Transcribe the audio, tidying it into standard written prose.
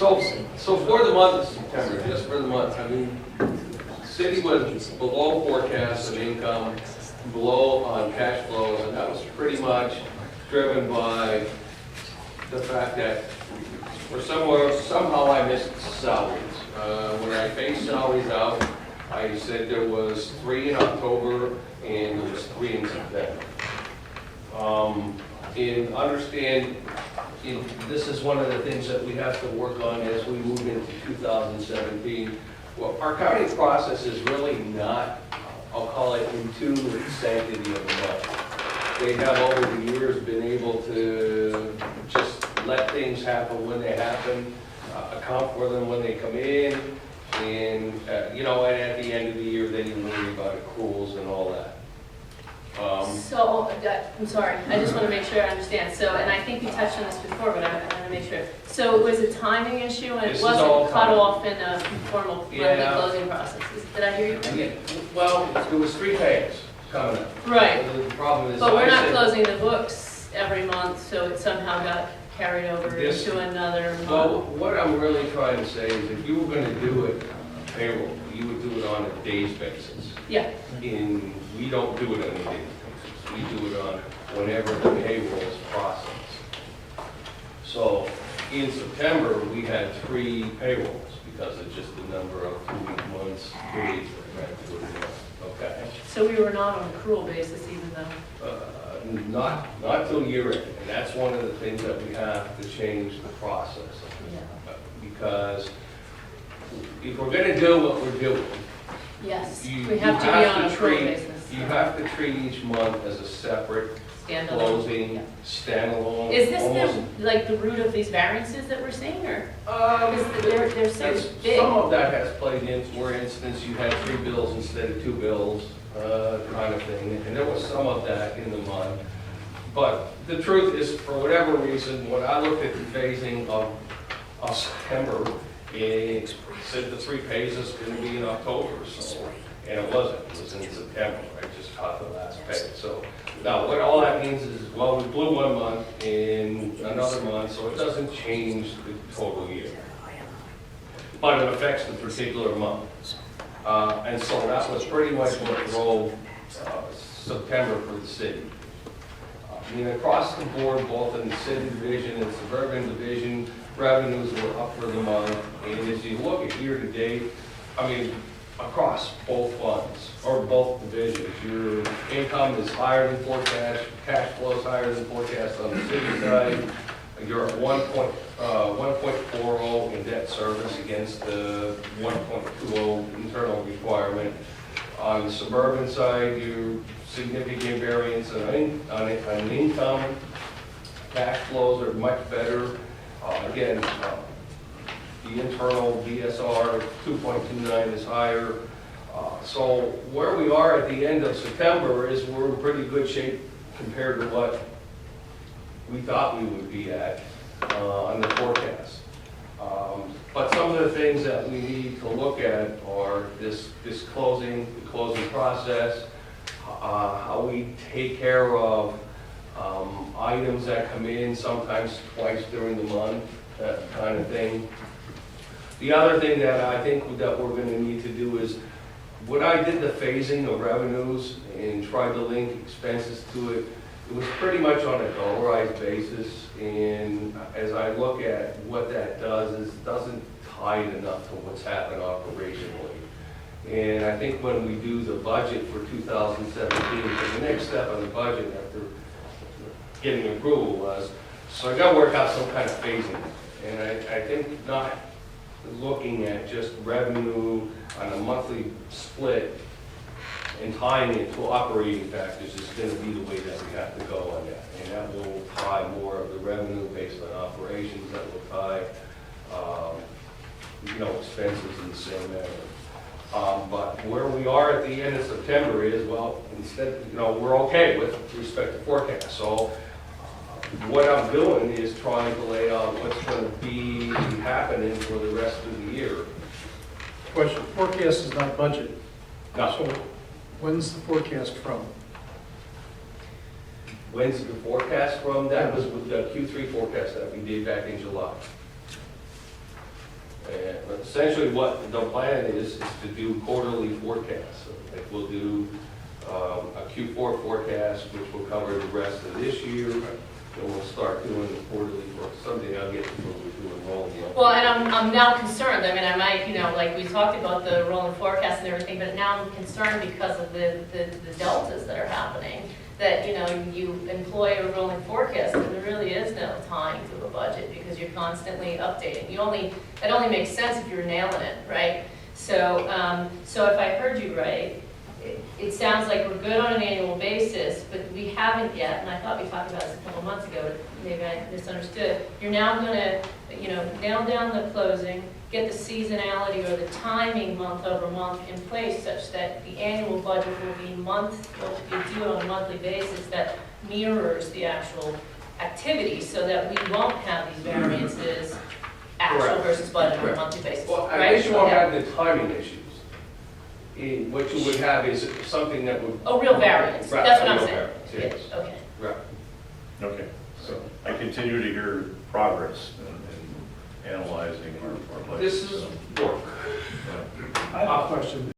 So for the month of September, just for the month, I mean, city was below forecast of income, below on cash flows, and that was pretty much driven by the fact that somehow I missed salaries. When I phased salaries out, I said there was 3 in October and there was 3 in September. This is one of the things that we have to work on as we move into 2017. Well, our county process is really not, I'll call it, in tune with the sanctity of the budget. They have over the years been able to just let things happen when they happen, account for them when they come in, and and at the end of the year, then you worry about accruals and all that. I'm sorry, I just want to make sure I understand. So, and I think you touched on this before, but I want to make sure. So it was a timing issue and it wasn't cut off in a formal monthly closing process. Did I hear you? Yeah. Well, there was 3 pays coming up. Right. The problem is, but we're not closing the books every month, so it somehow got carried over into another month. Well, what I'm really trying to say is if you were going to do it payroll, you would do it on a day's basis. Yeah. We don't do it on a day's basis. We do it on whenever the payroll is processed. So in September, we had 3 payrolls because it's just the number of 2-week months, days that ran through the month. Okay? So we were not on accrual basis even though? Not till year end, and that's one of the things that we have to change the process of. Yeah. Because if we're going to do what we're doing, yes, you we have to be on accrual treat, basis. you have to treat each month as a separate Standalone. closing, Yeah. standalone. Is this almost, the root of these variances that we're seeing, or? They're so that's- big. Some of that has played in, for instance, you had 3 bills instead of 2 bills, kind of thing, and there was some of that in the month. But the truth is, for whatever reason, when I looked at the phasing of September, it said the 3 pays is going to be in October, so, and it wasn't. It was in September. I just caught the last pay. So now, what all that means is, well, we blew 1 month in another month, so it doesn't change the total year, but it affects the particular month. And so that was pretty much what drove September for the city. I mean, across the board, both in the city division and suburban division, revenues were up for the month. And as you look at year to date, I mean, across both funds, or both divisions, your income is higher than forecast, cash flow is higher than forecast on the city side. You're at 1.40 in debt service against the 1.20 internal requirement. On the suburban side, your significant variance on income. Cash flows are much better. Again, the internal DSR 2.29 is higher. So where we are at the end of September is we're in pretty good shape compared to what we thought we would be at on the forecast. But some of the things that we need to look at are the closing process, how we take care of items that come in sometimes twice during the month, that kind of thing. The other thing that I think that we're going to need to do is, when I did the phasing of revenues and tried to link expenses to it, it was pretty much on a dollarized basis, and as I look at what that does, is it doesn't tie it enough to what's happened operationally. And I think when we do the budget for 2017, the next step on the budget after getting approval was, so I got to work out some kind of phasing. And I think not looking at just revenue on a monthly split and tying it to operating factors is going to be the way that we have to go on that. And that will tie more of the revenue based on operations, that will tie, expenses in the same manner. But where we are at the end of September is, well, instead, we're okay with respect to forecast. So what I'm doing is trying to lay out what's going to be happening for the rest of the year. Question, forecast is not budget. No. So when's the forecast from? When's the forecast from? That was with the Q3 forecast that we did back in July. essentially what the plan is to do quarterly forecasts. So, like we'll do a Q4 forecast, which will cover the rest of this year. Then we'll start doing the quarterly for someday. I'll get to what we're doing rolling. Well, and I'm now concerned, I mean, I might, like we talked about the rolling forecast and everything, but now I'm concerned because of the deltas that are happening, that, you employ a rolling forecast, and there really is no time to a budget, because you're constantly updating. That only makes sense if you're nailing it, right? So if I heard you right, it sounds like we're good on an annual basis, but we haven't yet, and I thought we talked about this a couple months ago, but maybe I misunderstood. You're now gonna, nail down the closing, get the seasonality or the timing month over month in place such that the annual budget will be you do it on a monthly basis that mirrors the actual activity, so that we won't have these variances, actual Correct. versus budget on a monthly basis, Well, I right? guess you won't Okay. have the timing issues. What you would have is something that would. Oh, real variance, Right, that's what I'm real saying. variance, yes. Yeah, okay. Right. Okay, so I continue to hear progress in analyzing our budget. This is work. Yeah. I have a question.